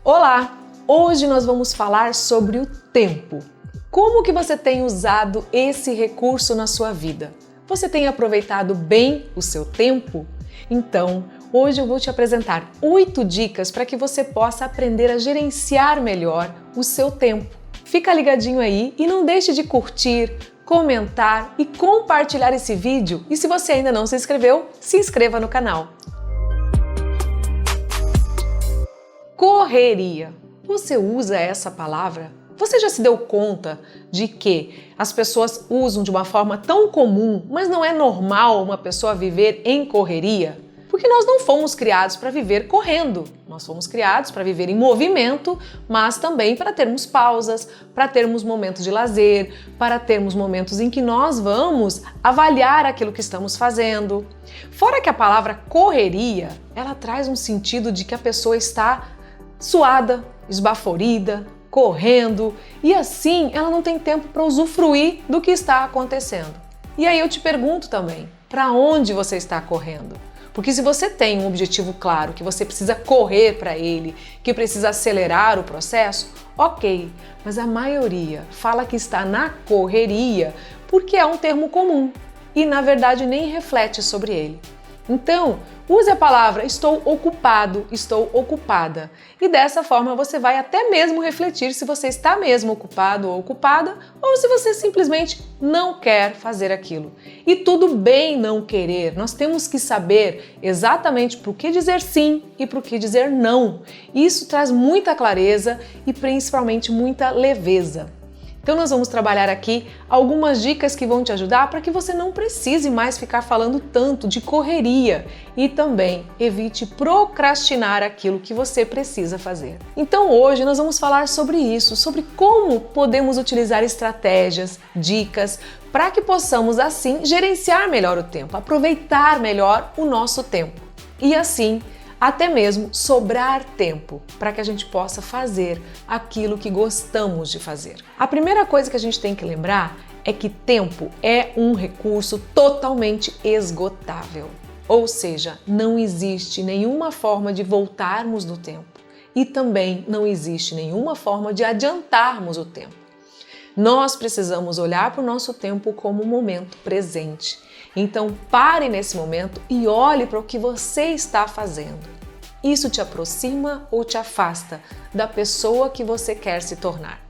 Olá! Hoje nós vamos falar sobre o tempo. Como que você tem usado esse recurso na sua vida? Você tem aproveitado bem o seu tempo? Então, hoje eu vou te apresentar 8 dicas para que você possa aprender a gerenciar melhor o seu tempo. Fica ligadinho aí e não deixe de curtir, comentar e compartilhar esse vídeo. E se você ainda não se inscreveu, se inscreva no canal. Correria. Você usa essa palavra? Você já se deu conta de que as pessoas usam de uma forma tão comum, mas não é normal uma pessoa viver em correria? Porque nós não fomos criados para viver correndo. Nós fomos criados para viver em movimento, mas também para termos pausas, para termos momentos de lazer, para termos momentos em que nós vamos avaliar aquilo que estamos fazendo. Fora que a palavra correria, ela traz um sentido de que a pessoa está suada, esbaforida, correndo, e assim ela não tem tempo para usufruir do que está acontecendo. E aí eu te pergunto também, para onde você está correndo? Porque se você tem um objetivo claro, que você precisa correr para ele, que precisa acelerar o processo, ok, mas a maioria fala que está na correria porque é um termo comum e na verdade nem reflete sobre ele. Então, use a palavra estou ocupado, estou ocupada. E dessa forma você vai até mesmo refletir se você está mesmo ocupado ou ocupada ou se você simplesmente não quer fazer aquilo. E tudo bem não querer, nós temos que saber exatamente para o que dizer sim e para o que dizer não. Isso traz muita clareza e principalmente muita leveza. Então nós vamos trabalhar aqui algumas dicas que vão te ajudar para que você não precise mais ficar falando tanto de correria e também evite procrastinar aquilo que você precisa fazer. Então hoje nós vamos falar sobre isso, sobre como podemos utilizar estratégias, dicas, para que possamos assim gerenciar melhor o tempo, aproveitar melhor o nosso tempo e assim até mesmo sobrar tempo para que a gente possa fazer aquilo que gostamos de fazer. A primeira coisa que a gente tem que lembrar é que tempo é um recurso totalmente esgotável. Ou seja, não existe nenhuma forma de voltarmos no tempo e também não existe nenhuma forma de adiantarmos o tempo. Nós precisamos olhar para o nosso tempo como um momento presente. Então pare nesse momento e olhe para o que você está fazendo. Isso te aproxima ou te afasta da pessoa que você quer se tornar?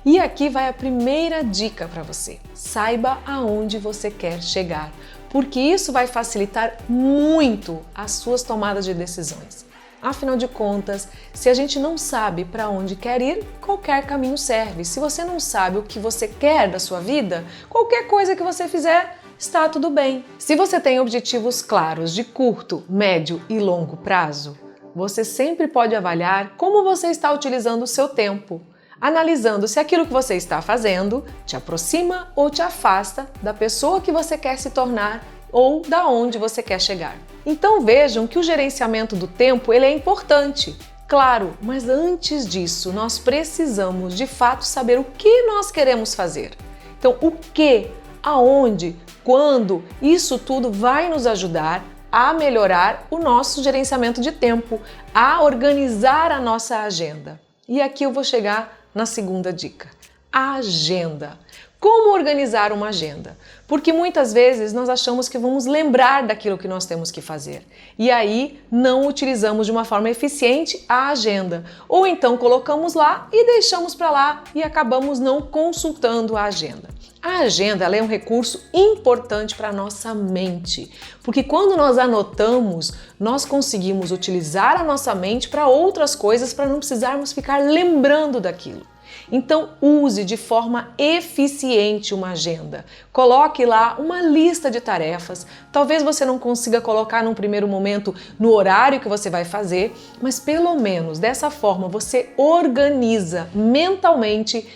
E aqui vai a primeira dica para você. Saiba aonde você quer chegar, porque isso vai facilitar muito as suas tomadas de decisões. Afinal de contas, se a gente não sabe para onde quer ir, qualquer caminho serve. Se você não sabe o que você quer da sua vida, qualquer coisa que você fizer, está tudo bem. Se você tem objetivos claros de curto, médio e longo prazo, você sempre pode avaliar como você está utilizando o seu tempo, analisando se aquilo que você está fazendo te aproxima ou te afasta da pessoa que você quer se tornar ou da onde você quer chegar. Então vejam que o gerenciamento do tempo ele é importante, claro, mas antes disso nós precisamos de fato saber o que nós queremos fazer. Então o que, aonde, quando, isso tudo vai nos ajudar a melhorar o nosso gerenciamento de tempo, a organizar a nossa agenda. E aqui eu vou chegar na segunda dica, a agenda. Como organizar uma agenda? Porque muitas vezes nós achamos que vamos lembrar daquilo que nós temos que fazer e aí não utilizamos de uma forma eficiente a agenda ou então colocamos lá e deixamos para lá e acabamos não consultando a agenda. A agenda ela é um recurso importante para a nossa mente, porque quando nós anotamos, nós conseguimos utilizar a nossa mente para outras coisas para não precisarmos ficar lembrando daquilo. Então use de forma eficiente uma agenda. Coloque lá uma lista de tarefas. Talvez você não consiga colocar num primeiro momento no horário que você vai fazer, mas pelo menos dessa forma você organiza mentalmente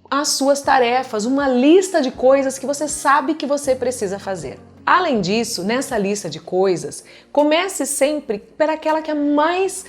as suas tarefas, uma lista de coisas que você sabe que você precisa fazer. Além disso, nessa lista de coisas, comece sempre por aquela que é mais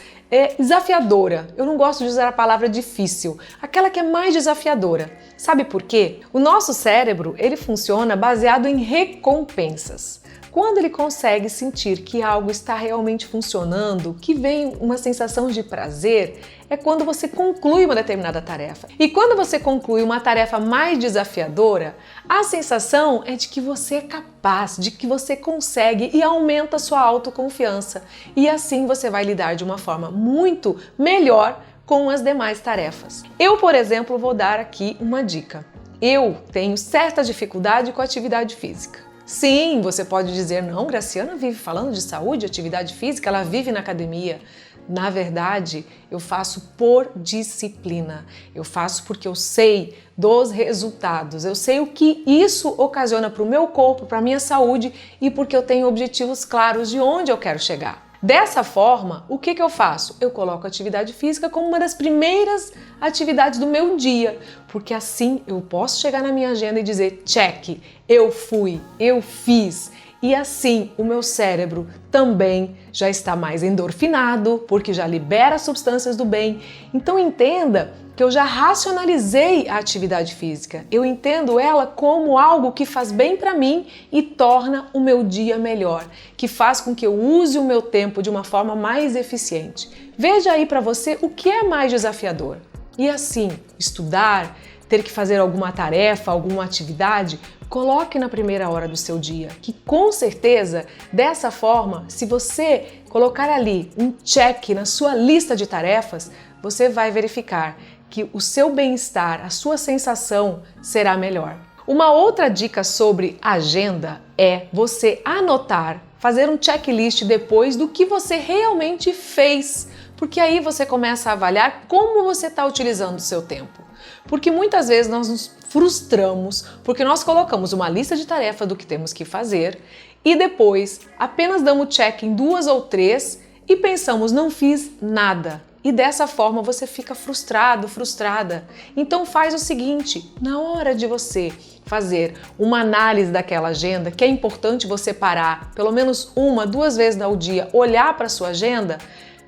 desafiadora. Eu não gosto de usar a palavra difícil, aquela que é mais desafiadora. Sabe por quê? O nosso cérebro, ele funciona baseado em recompensas. quando ele consegue sentir que algo está realmente funcionando, que vem uma sensação de prazer, é quando você conclui uma determinada tarefa. E quando você conclui uma tarefa mais desafiadora, a sensação é de que você é capaz, de que você consegue e aumenta a sua autoconfiança. E assim você vai lidar de uma forma muito melhor com as demais tarefas. Eu, por exemplo, vou dar aqui uma dica. Eu tenho certa dificuldade com a atividade física. Sim, você pode dizer, não, Graciana vive falando de saúde, atividade física, ela vive na academia. Na verdade, eu faço por disciplina. Eu faço porque eu sei dos resultados. Eu sei o que isso ocasiona para o meu corpo, para a minha saúde e porque eu tenho objetivos claros de onde eu quero chegar. Dessa forma, o que eu faço? Eu coloco a atividade física como uma das primeiras atividades do meu dia, porque assim eu posso chegar na minha agenda e dizer, check, eu fui, eu fiz. E assim o meu cérebro também já está mais endorfinado, porque já libera substâncias do bem. Então entenda que eu já racionalizei a atividade física. Eu entendo ela como algo que faz bem para mim e torna o meu dia melhor, que faz com que eu use o meu tempo de uma forma mais eficiente. Veja aí para você o que é mais desafiador. E assim, estudar, ter que fazer alguma tarefa, alguma atividade, coloque na primeira hora do seu dia, que com certeza, dessa forma, se você colocar ali um check na sua lista de tarefas, você vai verificar que o seu bem-estar, a sua sensação será melhor. Uma outra dica sobre agenda é você anotar, fazer um checklist depois do que você realmente fez, porque aí você começa a avaliar como você está utilizando o seu tempo. Porque muitas vezes nós nos frustramos porque nós colocamos uma lista de tarefas do que temos que fazer e depois apenas damos check em 2 ou 3 e pensamos, não fiz nada. E dessa forma você fica frustrado, frustrada. Então faz o seguinte, na hora de você fazer uma análise daquela agenda, que é importante você parar pelo menos 1, 2 vezes ao dia, olhar para a sua agenda,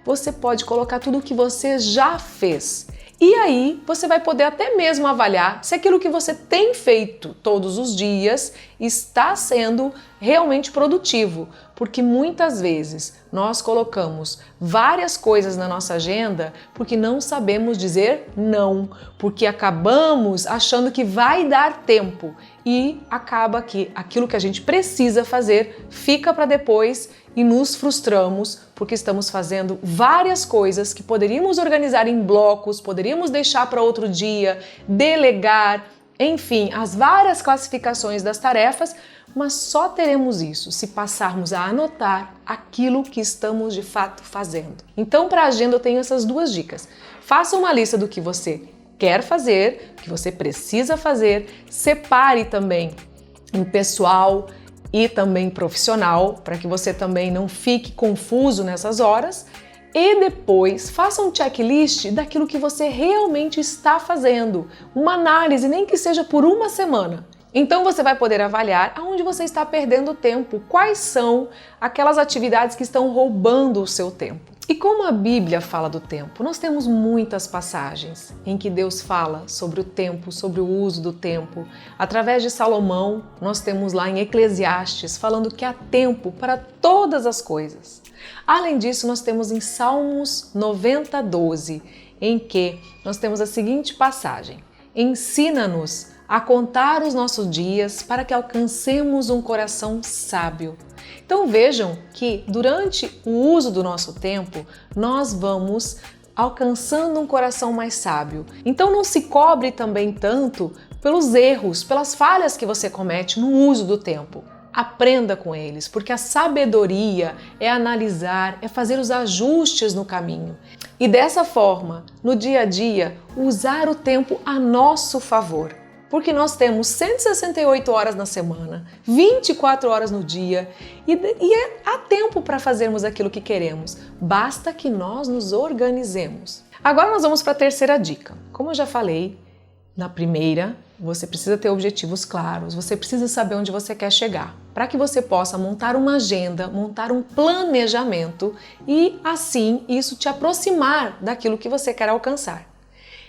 você pode colocar tudo o que você já fez. E aí você vai poder até mesmo avaliar se aquilo que você tem feito todos os dias está sendo realmente produtivo, porque muitas vezes nós colocamos várias coisas na nossa agenda porque não sabemos dizer não, porque acabamos achando que vai dar tempo e acaba que aquilo que a gente precisa fazer fica para depois e nos frustramos porque estamos fazendo várias coisas que poderíamos organizar em blocos, poderíamos deixar para outro dia, delegar, enfim, as várias classificações das tarefas, mas só teremos isso se passarmos a anotar aquilo que estamos de fato fazendo. Então, para a agenda eu tenho essas 2 dicas. Faça uma lista do que você quer fazer, que você precisa fazer, separe também em pessoal e também profissional, para que você também não fique confuso nessas horas, e depois faça um checklist daquilo que você realmente está fazendo, uma análise, nem que seja por 1 semana. Então você vai poder avaliar aonde você está perdendo tempo, quais são aquelas atividades que estão roubando o seu tempo. E como a Bíblia fala do tempo, nós temos muitas passagens em que Deus fala sobre o tempo, sobre o uso do tempo. Através de Salomão, nós temos lá em Eclesiastes falando que há tempo para todas as coisas. Além disso, nós temos em Salmos 90:12, em que nós temos a seguinte passagem: ensina-nos a contar os nossos dias para que alcancemos um coração sábio. Então vejam que durante o uso do nosso tempo, nós vamos alcançando um coração mais sábio. Então não se cobre também tanto pelos erros, pelas falhas que você comete no uso do tempo. Aprenda com eles, porque a sabedoria é analisar, é fazer os ajustes no caminho. E dessa forma, no dia a dia, usar o tempo a nosso favor. Porque nós temos 168 horas na semana, 24 horas no dia e há tempo para fazermos aquilo que queremos. Basta que nós nos organizemos. Agora nós vamos para a terceira dica. Como eu já falei, na primeira, você precisa ter objetivos claros, você precisa saber onde você quer chegar, para que você possa montar uma agenda, montar um planejamento e assim isso te aproximar daquilo que você quer alcançar.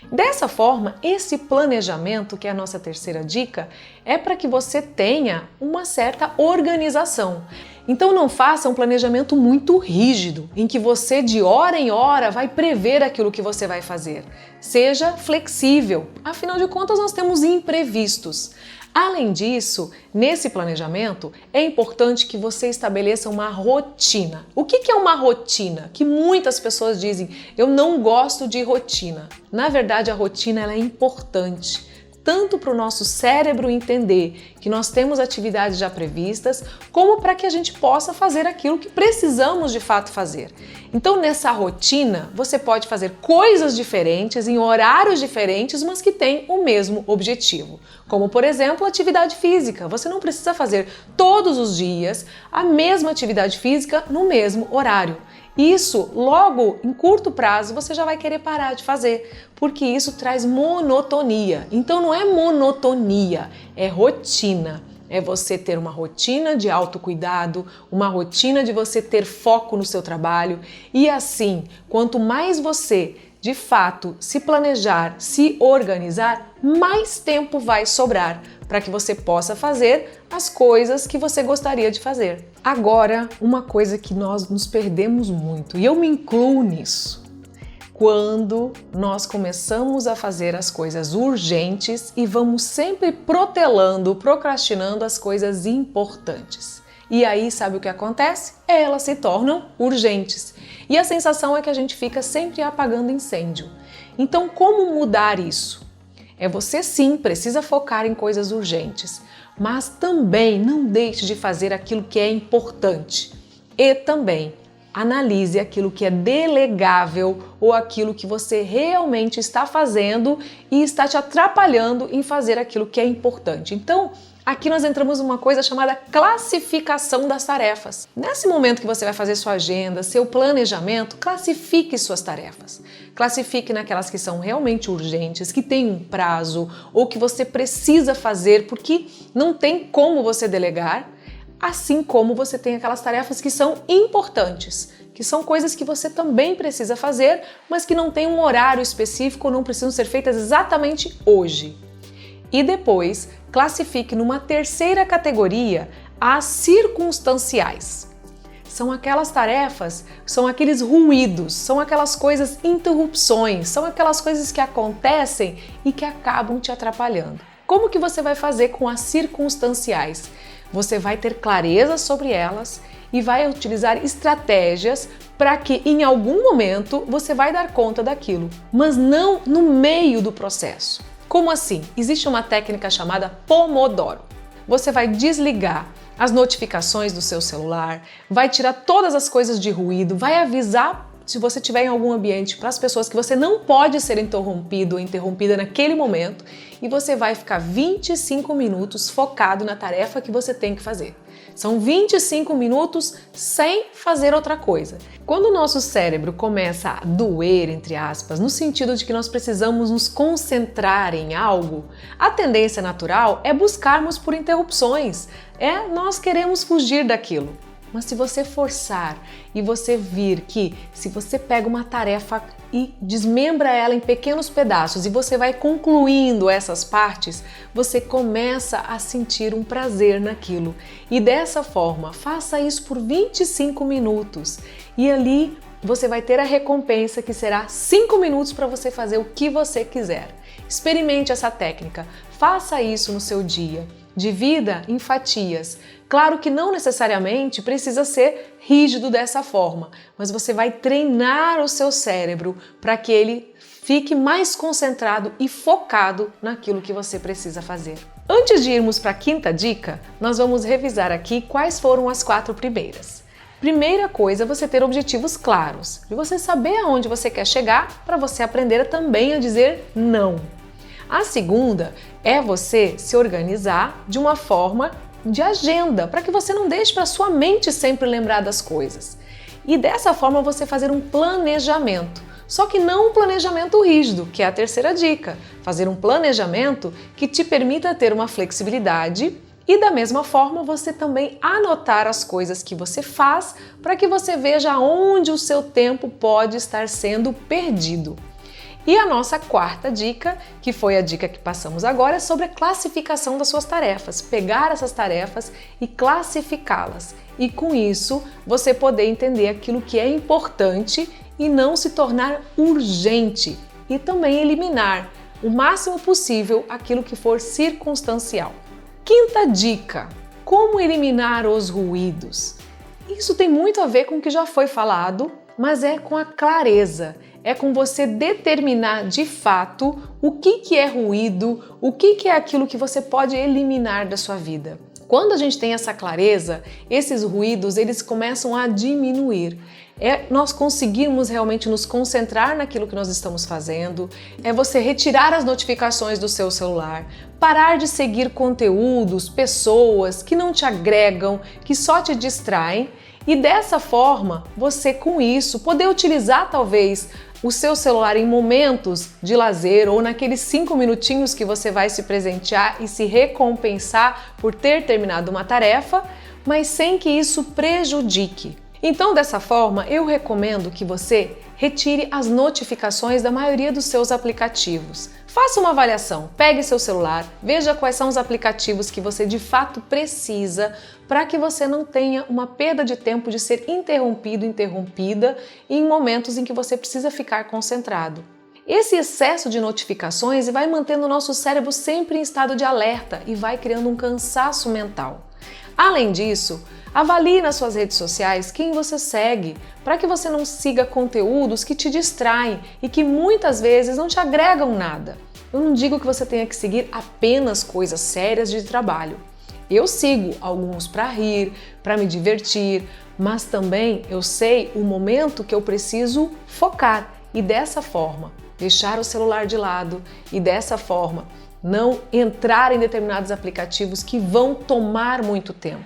Dessa forma, esse planejamento, que é a nossa terceira dica, é para que você tenha uma certa organização. Então não faça um planejamento muito rígido, em que você de hora em hora vai prever aquilo que você vai fazer. Seja flexível, afinal de contas nós temos imprevistos. Além disso, nesse planejamento, é importante que você estabeleça uma rotina. O que é uma rotina? Que muitas pessoas dizem, eu não gosto de rotina. Na verdade, a rotina ela é importante, tanto para o nosso cérebro entender que nós temos atividades já previstas, como para que a gente possa fazer aquilo que precisamos de fato fazer. Então, nessa rotina, você pode fazer coisas diferentes, em horários diferentes, mas que têm o mesmo objetivo. Como, por exemplo, atividade física. Você não precisa fazer todos os dias a mesma atividade física no mesmo horário. Isso, logo, em curto prazo, você já vai querer parar de fazer, porque isso traz monotonia. Então não é monotonia, é rotina. É você ter uma rotina de autocuidado, uma rotina de você ter foco no seu trabalho. E assim, quanto mais você, de fato, se planejar, se organizar, mais tempo vai sobrar para que você possa fazer as coisas que você gostaria de fazer. Agora, uma coisa que nós nos perdemos muito, e eu me incluo nisso, quando nós começamos a fazer as coisas urgentes e vamos sempre protelando, procrastinando as coisas importantes. E aí, sabe o que acontece? Elas se tornam urgentes. E a sensação é que a gente fica sempre apagando incêndio. Então, como mudar isso? Você sim precisa focar em coisas urgentes, mas também não deixe de fazer aquilo que é importante. E também analise aquilo que é delegável ou aquilo que você realmente está fazendo e está te atrapalhando em fazer aquilo que é importante. Então, aqui nós entramos numa coisa chamada classificação das tarefas. Nesse momento que você vai fazer sua agenda, seu planejamento, classifique suas tarefas. Classifique naquelas que são realmente urgentes, que têm um prazo ou que você precisa fazer porque não tem como você delegar, assim como você tem aquelas tarefas que são importantes, que são coisas que você também precisa fazer, mas que não tem um horário específico, não precisam ser feitas exatamente hoje. E depois, classifique numa terceira categoria as circunstanciais. São aquelas tarefas, são aqueles ruídos, são aquelas coisas, interrupções, são aquelas coisas que acontecem e que acabam te atrapalhando. Como que você vai fazer com as circunstanciais? Você vai ter clareza sobre elas e vai utilizar estratégias para que em algum momento você vai dar conta daquilo, mas não no meio do processo. Como assim? Existe uma técnica chamada Pomodoro. Você vai desligar as notificações do seu celular, vai tirar todas as coisas de ruído, vai avisar se você estiver em algum ambiente para as pessoas que você não pode ser interrompido ou interrompida naquele momento e você vai ficar 25 minutos focado na tarefa que você tem que fazer. São 25 minutos sem fazer outra coisa. Quando o nosso cérebro começa a doer, entre aspas, no sentido de que nós precisamos nos concentrar em algo, a tendência natural é buscarmos por interrupções. Nós queremos fugir daquilo. Mas se você forçar e você vir que se você pega uma tarefa e desmembra ela em pequenos pedaços e você vai concluindo essas partes, você começa a sentir um prazer naquilo. E dessa forma, faça isso por 25 minutos e ali você vai ter a recompensa que será 5 minutos para você fazer o que você quiser. Experimente essa técnica, faça isso no seu dia. Divida em fatias. Claro que não necessariamente precisa ser rígido dessa forma, mas você vai treinar o seu cérebro para que ele fique mais concentrado e focado naquilo que você precisa fazer. Antes de irmos para a quinta dica, nós vamos revisar aqui quais foram as 4 primeiras. Primeira coisa é você ter objetivos claros, de você saber aonde você quer chegar para você aprender também a dizer não. A segunda é você se organizar de uma forma de agenda, para que você não deixe para sua mente sempre lembrar das coisas. E dessa forma você fazer um planejamento, só que não um planejamento rígido, que é a terceira dica. Fazer um planejamento que te permita ter uma flexibilidade e da mesma forma você também anotar as coisas que você faz para que você veja onde o seu tempo pode estar sendo perdido. E a nossa quarta dica, que foi a dica que passamos agora, é sobre a classificação das suas tarefas. Pegar essas tarefas e classificá-las. E com isso, você poder entender aquilo que é importante e não se tornar urgente. E também eliminar o máximo possível aquilo que for circunstancial. Quinta dica: como eliminar os ruídos? Isso tem muito a ver com o que já foi falado, mas é com a clareza. É com você determinar de fato o que é ruído, o que é aquilo que você pode eliminar da sua vida. Quando a gente tem essa clareza, esses ruídos eles começam a diminuir. Nós conseguirmos realmente nos concentrar naquilo que nós estamos fazendo, é você retirar as notificações do seu celular, parar de seguir conteúdos, pessoas que não te agregam, que só te distraem e dessa forma você com isso poder utilizar talvez o seu celular em momentos de lazer ou naqueles 5 minutinhos que você vai se presentear e se recompensar por ter terminado uma tarefa, mas sem que isso prejudique. Então, dessa forma, eu recomendo que você retire as notificações da maioria dos seus aplicativos. Faça uma avaliação, pegue seu celular, veja quais são os aplicativos que você de fato precisa para que você não tenha uma perda de tempo de ser interrompida em momentos em que você precisa ficar concentrado. Esse excesso de notificações vai mantendo o nosso cérebro sempre em estado de alerta e vai criando um cansaço mental. Além disso, avalie nas suas redes sociais quem você segue, para que você não siga conteúdos que te distraem e que muitas vezes não te agregam nada. Eu não digo que você tenha que seguir apenas coisas sérias de trabalho. Eu sigo alguns para rir, para me divertir, mas também eu sei o momento que eu preciso focar e dessa forma deixar o celular de lado e dessa forma não entrar em determinados aplicativos que vão tomar muito tempo.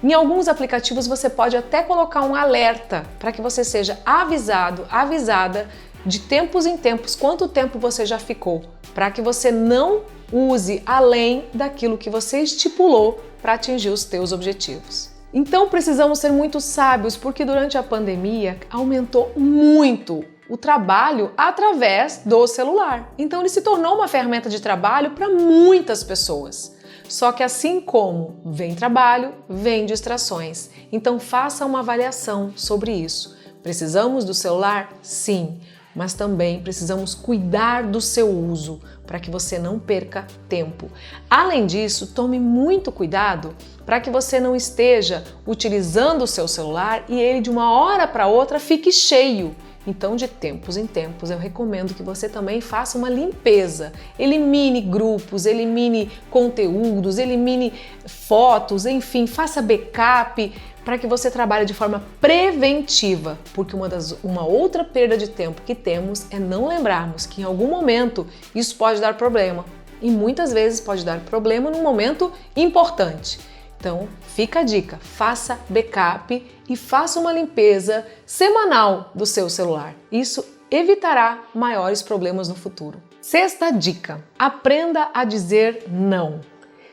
Em alguns aplicativos você pode até colocar um alerta para que você seja avisada de tempos em tempos quanto tempo você já ficou, para que você não use além daquilo que você estipulou para atingir os teus objetivos. Então precisamos ser muito sábios porque durante a pandemia aumentou muito o trabalho através do celular. Então ele se tornou uma ferramenta de trabalho para muitas pessoas. Só que assim como vem trabalho, vem distrações. Então faça uma avaliação sobre isso. Precisamos do celular? Sim, mas também precisamos cuidar do seu uso para que você não perca tempo. Além disso, tome muito cuidado para que você não esteja utilizando o seu celular e ele de uma hora para outra fique cheio. Então, de tempos em tempos, eu recomendo que você também faça uma limpeza. Elimine grupos, elimine conteúdos, elimine fotos, enfim, faça backup para que você trabalhe de forma preventiva, porque uma outra perda de tempo que temos é não lembrarmos que em algum momento isso pode dar problema e muitas vezes pode dar problema num momento importante. Então, fica a dica, faça backup e faça uma limpeza semanal do seu celular. Isso evitará maiores problemas no futuro. Sexta dica, aprenda a dizer não.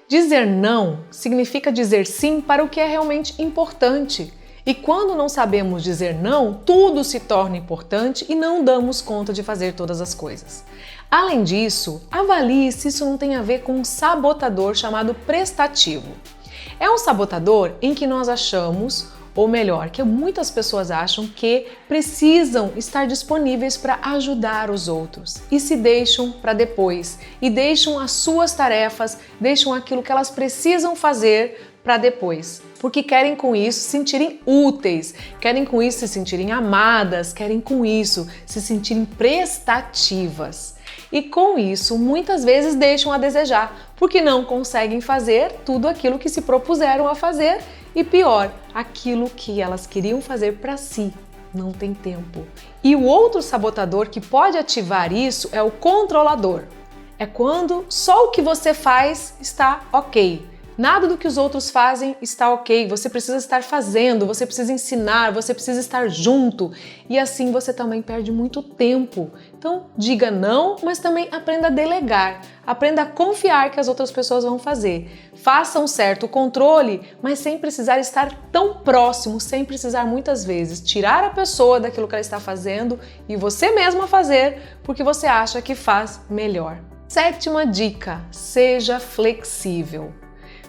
Dizer não significa dizer sim para o que é realmente importante. E quando não sabemos dizer não, tudo se torna importante e não damos conta de fazer todas as coisas. Além disso, avalie se isso não tem a ver com um sabotador chamado prestativo. É um sabotador em que nós achamos, ou melhor, que muitas pessoas acham que precisam estar disponíveis para ajudar os outros e se deixam para depois e deixam as suas tarefas, deixam aquilo que elas precisam fazer para depois, porque querem com isso se sentirem úteis, querem com isso se sentirem amadas, querem com isso se sentirem prestativas. E com isso, muitas vezes deixam a desejar, porque não conseguem fazer tudo aquilo que se propuseram a fazer e pior, aquilo que elas queriam fazer para si. Não tem tempo. E o outro sabotador que pode ativar isso é o controlador. É quando só o que você faz está ok. Nada do que os outros fazem está ok, você precisa estar fazendo, você precisa ensinar, você precisa estar junto e assim você também perde muito tempo. Então diga não, mas também aprenda a delegar, aprenda a confiar que as outras pessoas vão fazer. Faça um certo controle, mas sem precisar estar tão próximo, sem precisar muitas vezes tirar a pessoa daquilo que ela está fazendo e você mesma fazer porque você acha que faz melhor. Sétima dica, seja flexível.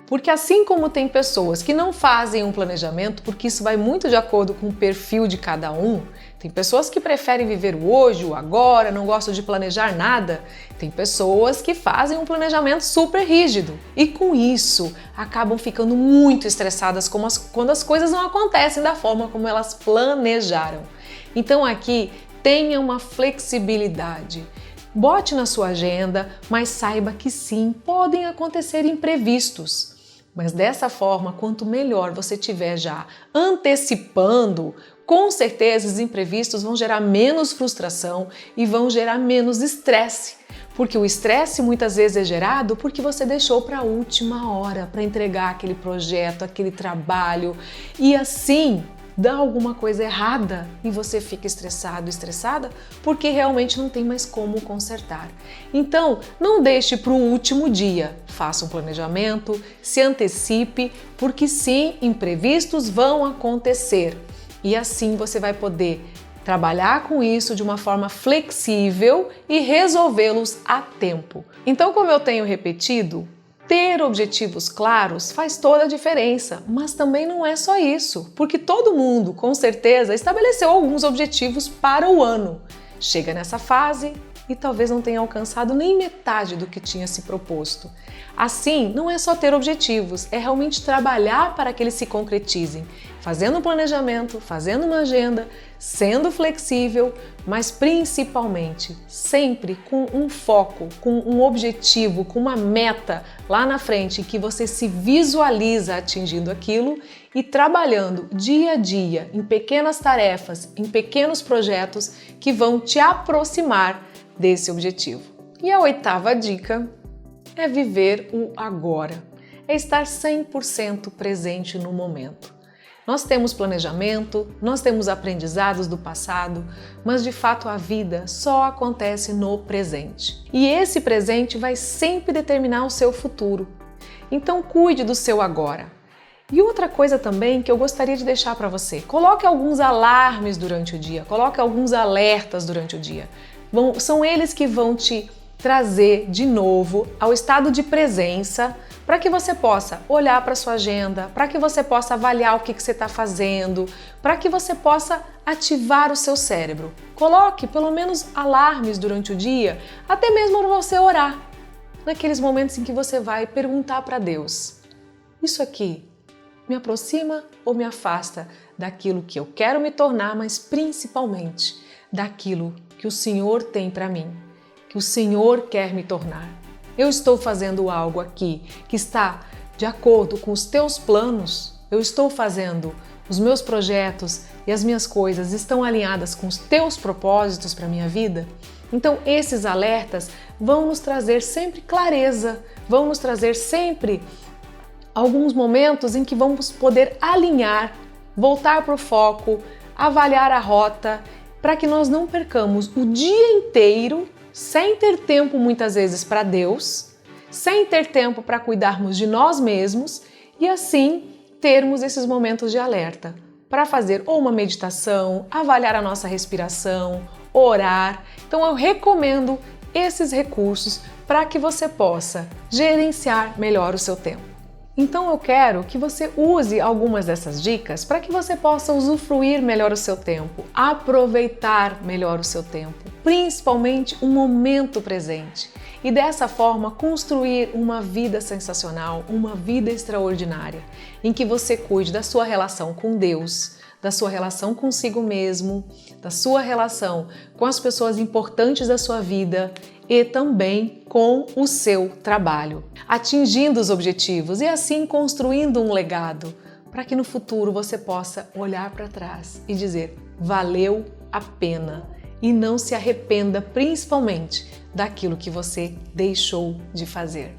Porque assim como tem pessoas que não fazem um planejamento, porque isso vai muito de acordo com o perfil de cada um, tem pessoas que preferem viver o hoje, o agora, não gostam de planejar nada, tem pessoas que fazem um planejamento super rígido e com isso acabam ficando muito estressadas quando as coisas não acontecem da forma como elas planejaram. Então aqui tenha uma flexibilidade. Bote na sua agenda, mas saiba que sim, podem acontecer imprevistos. Mas dessa forma, quanto melhor você estiver já antecipando, com certeza os imprevistos vão gerar menos frustração e vão gerar menos estresse. Porque o estresse muitas vezes é gerado porque você deixou para a última hora para entregar aquele projeto, aquele trabalho e assim dá alguma coisa errada e você fica estressado, estressada, porque realmente não tem mais como consertar. Então, não deixe para o último dia. Faça um planejamento, se antecipe, porque sim, imprevistos vão acontecer. E assim você vai poder trabalhar com isso de uma forma flexível e resolvê-los a tempo. Então, como eu tenho repetido, ter objetivos claros faz toda a diferença, mas também não é só isso, porque todo mundo, com certeza, estabeleceu alguns objetivos para o ano. Chega nessa fase e talvez não tenha alcançado nem metade do que tinha se proposto. Assim, não é só ter objetivos, é realmente trabalhar para que eles se concretizem, fazendo um planejamento, fazendo uma agenda, sendo flexível, mas principalmente sempre com um foco, com um objetivo, com uma meta lá na frente que você se visualiza atingindo aquilo e trabalhando dia a dia em pequenas tarefas, em pequenos projetos que vão te aproximar desse objetivo. E a oitava dica é viver o agora, é estar 100% presente no momento. Nós temos planejamento, nós temos aprendizados do passado, mas de fato a vida só acontece no presente. E esse presente vai sempre determinar o seu futuro. Então cuide do seu agora. E outra coisa também que eu gostaria de deixar para você, coloque alguns alarmes durante o dia, coloque alguns alertas durante o dia. São eles que vão te trazer de novo ao estado de presença para que você possa olhar para sua agenda, para que você possa avaliar o que você está fazendo, para que você possa ativar o seu cérebro. Coloque pelo menos alarmes durante o dia, até mesmo para você orar, naqueles momentos em que você vai perguntar para Deus: isso aqui me aproxima ou me afasta daquilo que eu quero me tornar, mas principalmente daquilo que o Senhor tem para mim, que o Senhor quer me tornar. Eu estou fazendo algo aqui que está de acordo com os teus planos? Eu estou fazendo os meus projetos e as minhas coisas estão alinhadas com os teus propósitos para a minha vida? Então esses alertas vão nos trazer sempre clareza, vão nos trazer sempre alguns momentos em que vamos poder alinhar, voltar para o foco, avaliar a rota, para que nós não percamos o dia inteiro sem ter tempo muitas vezes para Deus, sem ter tempo para cuidarmos de nós mesmos e assim termos esses momentos de alerta para fazer ou uma meditação, avaliar a nossa respiração, orar. Então eu recomendo esses recursos para que você possa gerenciar melhor o seu tempo. Então eu quero que você use algumas dessas dicas para que você possa usufruir melhor o seu tempo, aproveitar melhor o seu tempo, principalmente o momento presente. E dessa forma construir uma vida sensacional, uma vida extraordinária, em que você cuide da sua relação com Deus, da sua relação consigo mesmo, da sua relação com as pessoas importantes da sua vida e também com o seu trabalho, atingindo os objetivos e assim construindo um legado para que no futuro você possa olhar para trás e dizer: valeu a pena, e não se arrependa principalmente daquilo que você deixou de fazer.